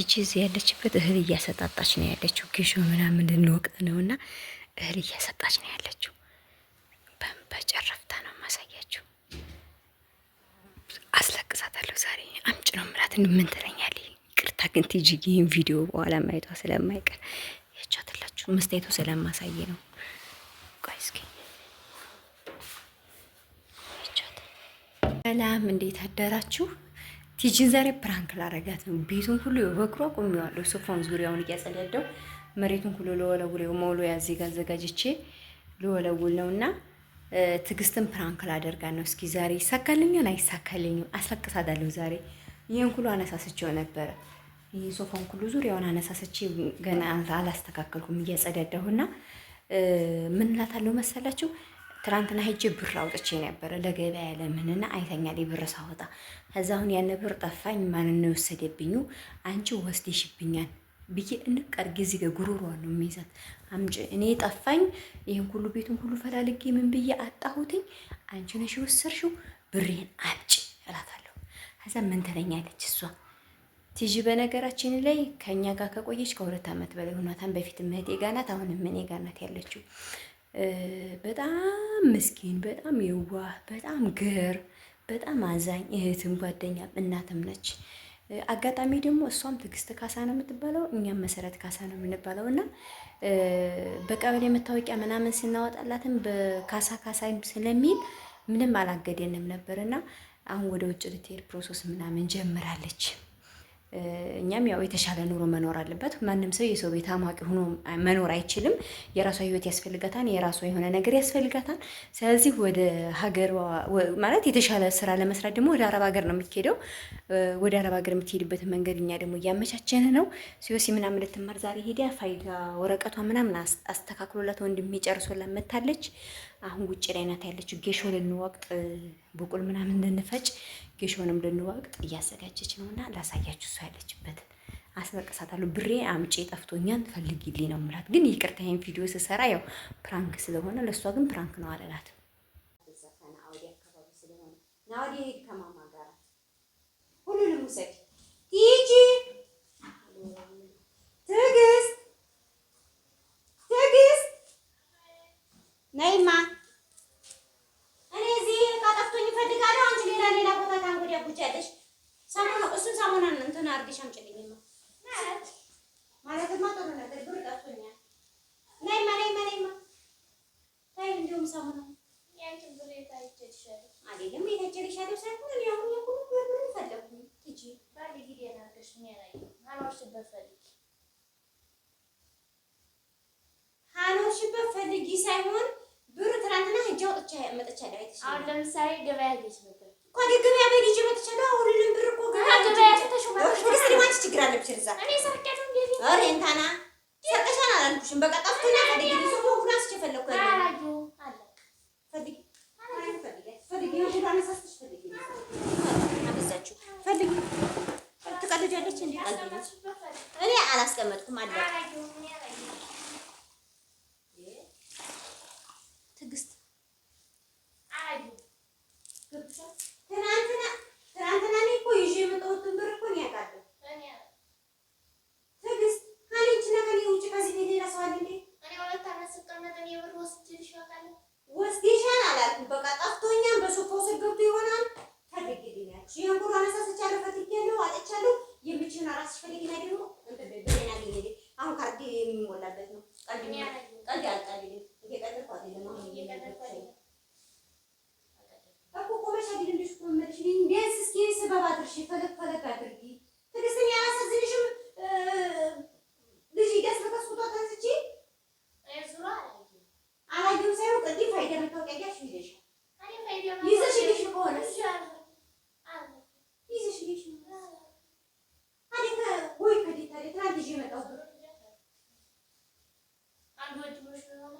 ቲጂ እዚህ ያለችበት እህል እያሰጣጣች ነው ያለችው። ጌሾ ምናምን ልንወቅት ነውና እህል እያሰጣች ነው ያለችው። በጨረፍታ ነው ማሳያችሁ። አስለቅሳታለሁ ዛሬ አምጭ ነው ምላት። ምን ትለኛለች? ይቅርታ ግን ቲጂ ይህን ቪዲዮ በኋላ ማየቷ ስለማይቀር ያቻትላችሁ መስታየቱ ስለማሳይ ነው። ቆይ እስኪ ሰላም፣ እንዴት አደራችሁ? ቲጂን ዛሬ ፕራንክ ላረጋት ነው። ቤቱን ሁሉ በእግሯ ቆሜዋለሁ። ሶፋውን ዙሪያውን እያጸዳዳው መሬቱን ሁሉ ለወለውል መውሎያ እዚህ ጋር አዘጋጅቼ ለወለውል ነውና ትዕግስትን ፕራንክ ላደርጋት ነው። እስኪ ዛሬ ይሳካልኛል አይሳካልኝም? አስለቅሳታለሁ ዛሬ። ይሄን ሁሉ አነሳስቼው ነበረ። ይሄ ሶፋውን ሁሉ ዙሪያውን አነሳስቼ ገና አላስተካከልኩም እያጸዳዳሁና ምን እላታለሁ መሰላችሁ? ትናንትና ሄጄ ብር አውጥቼ ነበረ ለገበያ ለምንና አይተኛል ብር ሳወጣ። ከዛ አሁን ያን ብር ጠፋኝ። ማን ነው የወሰደብኝ? አንቺ ወስደሽብኛል ብዬ እንቀር ጊዜ ጉሮሮዋን ነው የሚይዛት። አምጪ እኔ ጠፋኝ። ይሄን ሁሉ ቤቱን ሁሉ ፈላልጌ ምን ብዬ አጣሁትኝ? አንቺ ነሽ የወሰድሽው፣ ብሬን አምጪ እላታለሁ። ከዛ ምን ትለኛለች እሷ? ቲጂ በነገራችን ላይ ከኛ ጋር ከቆየች ከ2 ዓመት በላይ ሆኗታል። በፊት እህቴ ጋር ናት፣ አሁንም እኔ ጋር ናት ያለችው። በጣም ምስኪን፣ በጣም የዋህ፣ በጣም ገር፣ በጣም አዛኝ እህትም ጓደኛም እናትም ነች። አጋጣሚ ደግሞ እሷም ትዕግስት ካሳ ነው የምትባለው፣ እኛም መሰረት ካሳ ነው የምንባለው እና በቀበሌ መታወቂያ ምናምን ስናወጣላትም በካሳ ካሳ ስለሚል ምንም አላገደንም ነበርና አሁን ወደ ውጭ ልትሄድ ፕሮሰስ ምናምን ጀምራለች። እኛም ያው የተሻለ ኑሮ መኖር አለበት። ማንም ሰው የሰው ቤት አማቂ ሆኖ መኖር አይችልም። የራሷ ህይወት ያስፈልጋታል። የራሷ የሆነ ነገር ያስፈልጋታል። ስለዚህ ወደ ሀገር ማለት የተሻለ ስራ ለመስራት ደግሞ ወደ አረብ ሀገር ነው የምትሄደው። ወደ አረብ ሀገር የምትሄድበትን መንገድ እኛ ደግሞ እያመቻቸን ነው። ሲወሲ ምናምን ልትማር ዛሬ ሄዳ ፋይዳ ወረቀቷ ምናምን አስተካክሎላት ወንድሜ ጨርሶላት መታለች። አሁን ውጭ ላይ ናት ያለችው። ጌሾ ልንወቅጥ ቡቁል ምናምን ልንፈጭ ጌሾንም ልንወቅጥ እያዘጋጀች ነውና ላሳያችሁ እሷ ያለችበትን። አስለቅሳታለሁ። ብሬ አምጪ ጠፍቶኛል ፈልጊልኝ ነው የምላት። ግን ይቅርታ ይሄን ቪዲዮ ስሰራ ያው ፕራንክ ስለሆነ ለእሷ ግን ፕራንክ ነው አለላት። ናውዲ ሄድ ከማማ ጋር ሁሉንም ውሰድ። ቲጂ ትዕግስት ነይማ። እኔ እዚህ ካጠፍቶኝ እፈልጋለሁ። አንቺ ሌላ ቦታ ታንጎዳጉጃለሽ። እሱን ሳሙናን እንትን አድርገሽ አምጪልኝማ። ማለትማ ጥሩ ነገር ብር ጠፍቶኛል። ነይማ። ታይ እንዲሁም ሳሙና ያንቺ ብር የታይቼልሻለሁ አይደለም? የታይቼልሻለሁ ሳይሆን እኔ አሁን የሁሉ ብር ፈለኩኝ። ቲጂ ባሊ ጊዜ ናርገሽ ምን ያላየው ሃኖሽበት ፈልጊ ሳይሆን ብር ትናንትና ሂጅ አውጥቼ መጥቻለሁ። አይተሽ አሁን ለምሳሌ ገበያ ሄጅ ነበር እኮ ገበያ በልጅ መጥቻለሁ። ሁሉንም ብር እኮ ገበያ ተተሽማለሽ። ወይስ ሊማች ችግር አለብሽ? እዛ እኔ ሰርቀት እንዴ አሬ እንታና ሰርቀሻን አላልኩሽም። በቃ ጠፍቶኛ ፈልጊ ሰው ሁሉ አስቸፈለኩ አላዩ አለ ፈልጊ ሁሉ አነሳስተሽ ፈልጊ አበዛችሁ ፈልጊ ትቀልጃለች እንዴ? ቀልጅ እኔ አላስቀመጥኩም አለ ትዕግስት አዩ ገብቻ ትናንትና እኔ እኮ ይዤ የመጣሁትን ብር እኮ ነው ያውቃለሁ። ትዕግስት አንቺ ነገር ውጭ ከዚህ ቤት ሌላ ሰው አለ እንዴ? እኔ 2 ዓመት ስቀመጥ እኔ ብር ወስደሻል አላልኩም። በቃ ጠፍቶኛል። በሶፋው ስር ገብቶ ይሆናል። ፈልጊልኛለሽ። ይሄን ሁሉ አነሳስቻለሁ፣ ፈትቻለሁ፣ አጥቻለሁ። የምችውን አራስሽ ፈልጊና ደግሞ በሌላ ጊዜ አሁን ካርድ የሚሞላበት ነው። ቀልድ አልቀልድም። እየቀለድኩ አይደለም። አሁን እየቀለድኩ አይደለም እኮ ቆመሽ አይደል እንደሽ ቆመሽ ቢያንስ እስኪ ሰበብ አድርሽ ፈለግ አድርጊ። ትዕግስትን ያላሳዝንሽም ልጅ እያስለቀስኩት ተንስቼ ዙራ አላየሁም ሳይሆን ቅድም ፋይዳ መታወቂያ ያሽ ይዘሽ ይዘሽ ከሆነ ይዘሽ አዴታ ወይ ከዴታ ትናንት ይዤ መጣሁ አንድ ወድሞሽ ነው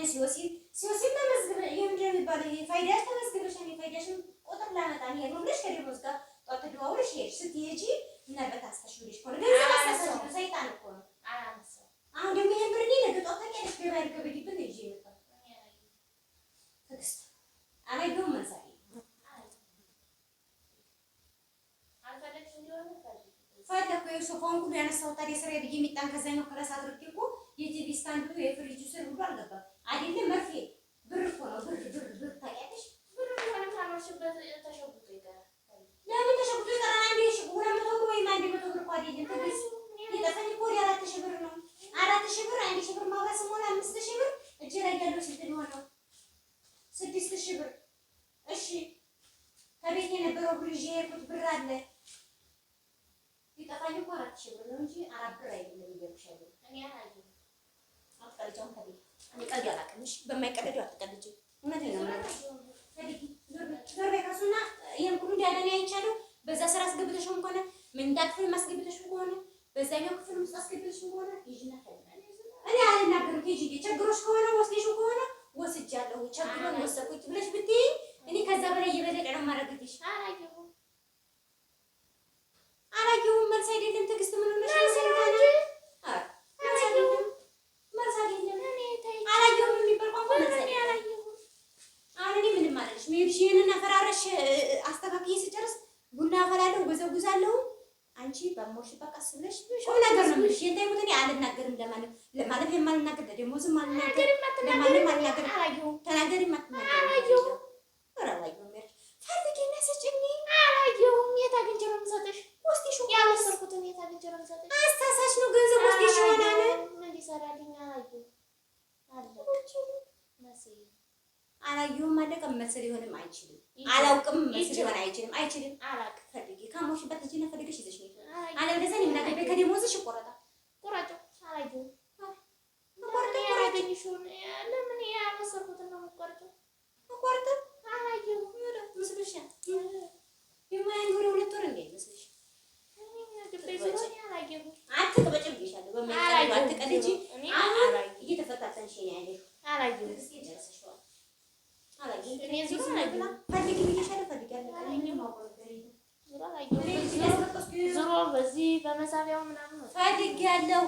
ሲወሲ ተመዝግበ የምንድነው የሚባለው ፋይዳሽ ተመዝግበሽ ነው ፋይዳሽን ቁጥር ላመጣ ነው ሄዶ ብለሽ ከደሞዝ ጋር ጧት ደዋውለሽ ሄድሽ ስትሄጂ ምናልባት አስተሽልሽ ኮነ ገንዘብ አስተሳሰብ ነው ሰይጣን እኮ ነው አላመሰው አሁን ደግሞ ይሄን ብር ነገ ጧት ታውቂያለሽ ገበያ ልገበይበት ነው ይዤ የመጣሁ ትዕግስት አላየሁም መሳይ አልፈለግሽ እንደሆነ ፈለኩ የሶፋውን ሁሉ ያነሳሁት ታዲያ ስራዬ ብዬ የሚጣን ከዛኛው ከራስ አድርጌ እኮ የቲቪ ስታንዱ የፍሪጁ ስር ሁሉ አልገባም አይደለም መርፌ ብር እኮ ነው ብር ታውቂያለሽ ብር ሆነ ታኖርሽበት ተሸጉጦ ይቀራል ለምን ተሸጉጦ ይቀራል አንዴ ሁለት መቶ ብር ወይም 100 ብር እኮ አይደለም ትዕግስት የጠፋኝ እኮ 4000 ብር ነው 4000 ብር 1000 ብር ማብራት ሆነ 5000 ብር እጄ ላይ ያለው ስንት ነው 6000 ብር እሺ ከቤት የነበረው ብር ይዤ የሄድኩት ብር አለ ይጠፋኝ እኮ 4000 ብር ነው እንጂ 4 ብር አይደለም ይገርምሻል እኔ አላየሁም አትቀልጂው ከቤት እኔ ቀልድ አላውቅም እሺ በማይቀልዱ አትቀልጂ እውነቴን ነው ማለት ዞር ከሱና ይሄን ሁሉ እንዳለኝ አይቻለሁ በዛ ስራ አስገብተሽው እንኳን ምን እንዳክፍል ማስገብተሽው ከሆነ በዛኛው ክፍል ውስጥ አስገብተሽው ከሆነ ይጅና እኔ አልናገርም ሂጂ ቸግሮሽ ከሆነ ወስደሽው ከሆነ ወስጃለሁ ቸግሮኝ ወሰድኩት ብለሽ ብትይ እኔ ከዛ በላይ እየበለጠ ነው የማደርግልሽ አላየሁም መልስ አይደለም ትዕግስት ምን ሆነሽ ነው አስተካክዬ ስጨርስ ቡና አፈላለሁ ወዘጉዛለሁ አንቺ በሞሽ በቃስ ብለሽ ሾው ነገር ነው ምንሽ የእንታይ ወተኔ አልናገርም ለማለት የማልናገር ደሞዝም አልናገር ለማንም አልናገር ተናገሪ ማትናገር አላየሁም ፈልጊና ስጭኝ አላየሁም የት አግኝቼ ነው የምሰጥሽ ወስዲሽ ያልወሰድኩትን የት አግኝቼ ነው የምሰጥሽ አስተሳሽ ነው ገንዘብ ወስዲሽ ይሆናል ምን ይሰራልኝ አላየሁም አላየሁም አለቀ መስል ይሆንም አይችልም አላውቅም መስል ይሆን አይችልም አላውቅ ፈልጊ ካሞሽበት ልጅና ፈልገሽ ይዘሽ ነው አለበለዚያ እኔ ምናገር ከደሞዝሽ ይቆረጣል ቆራጭው አላየሁም ቆርጠው ያገኝሽው ለምን ያልወሰድኩትን ነው የምቆርጠው አላየሁም ምስልሽ የማያን ወሬ ሁለት ወር እንዴ ምስልሽ አትቀበጭም ብዬሻለሁ በማይቀር አትቀልጂ አሁን እየተፈታተንሽ ነው ያለሽ አላየሁም እስኪ ጨርሰሽዋል ዞሮ በዚህ በመሳቢያው ምናምን ፈልጊያለሁ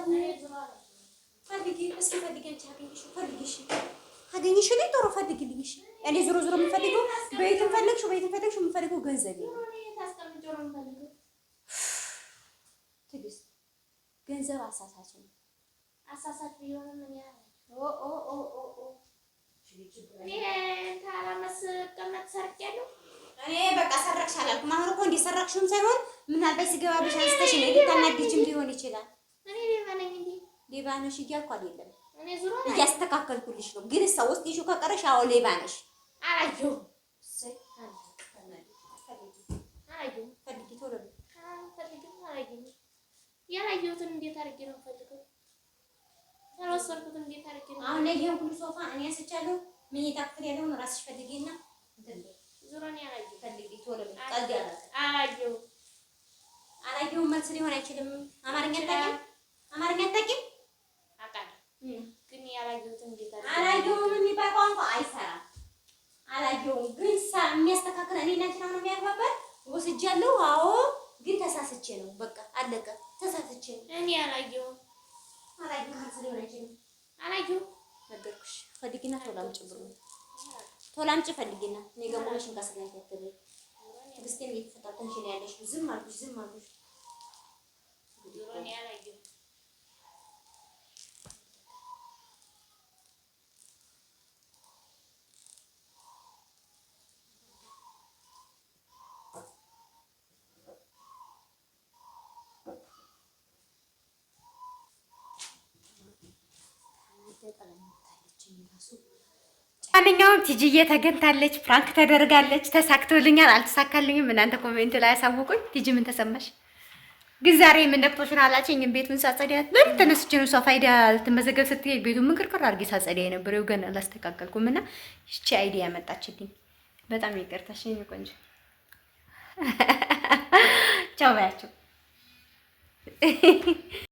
አገኘሽ ላይ ጦር ፈልጊልኝ እሺ እኔ ዞሮ የምፈልገው በየትም ፈለግሽው የምፈልገው ገንዘብ ነው ትዕግስት ገንዘብ አሳሳች ነው አሳሳች ቢሆንም ምን ያህል እኔ በቃ ሰረቅሽ አላልኩም። አሁን እኮ እንደሰረቅሽም ሳይሆን ምናልባት ሲገባብሽ አንስተሽ ነው ልታናድጂም ሊሆን ይችላል። እኔ ሌባ ነኝ እንዴ? ሌባ ነሽ እያልኩ አይደለም። እኔ ዙሮ እያስተካከልኩልሽ ነው። ግን ሰው ውስጥ ይሹ ከቀረሽ አዎ ሌባ ነሽ። አላየሁም። ያላየሁትን እንዴት አድርጌ ነው የምፈልገው? ያልወሰድኩትን እንዴት አድርጌ ነው? አሁን ይሄን ሁሉ ሶፋ እኔ ያስቻለሁ መኝታ ክፍል ያለውን ራስሽ ፈልጊና ዙሮን ያላየሁ ፈልጊ ቶሎ ቀልድ አላየሁም መልስ ሊሆን አይችልም። አማርኛ አታውቂም? አውቃለሁ ግን ያላየሁትን እንዴት አድርጌ አላየሁም የሚባል ቋንቋ አይሰራም። አላየሁም ግን የሚያስተካክል እኔ እና አንቺ ነው የሚያግባባል። ወስጃለሁ አዎ ግን ተሳስቼ ነው በቃ አለቀ። ተሳስቼ እኔ አላየሁም መልስ ሊሆን አይችልም። አላየሁም ነገርኩሽ። ፈልጊና ቶሎ አምጪ ብሩ ቶሎ አምጪ ፈልጊና እኔ ገሞሽን ካስገኝ ተከለ ትግስቴን እየተፈታተንሽ ነው ያለሽ። ዝም አልኩሽ ዱሮን ያላየሁም ማንኛውም ቲጂዬ ተገንታለች፣ ፕራንክ ተደርጋለች፣ ተሳክቶልኛል አልተሳካልኝም። እናንተ ኮሜንት ላይ አሳውቁኝ። ቲጂ ምን ተሰማሽ? ግን ዛሬ ምን ነክቶሽን አላችኝም። ቤቱን ሳጸዳያት ምን ተነስቼ ነው ሶፋ አይዲያ ልትመዘገብ ስትይ ቤቱን ምንቅርቅር አድርጌ ሳጸዳያ የነበረው ገና አላስተካከልኩም እና ይቺ አይዲያ ያመጣችልኝ በጣም ይቅርታሽ የኔ ቆንጆ። ቻው ባያቸው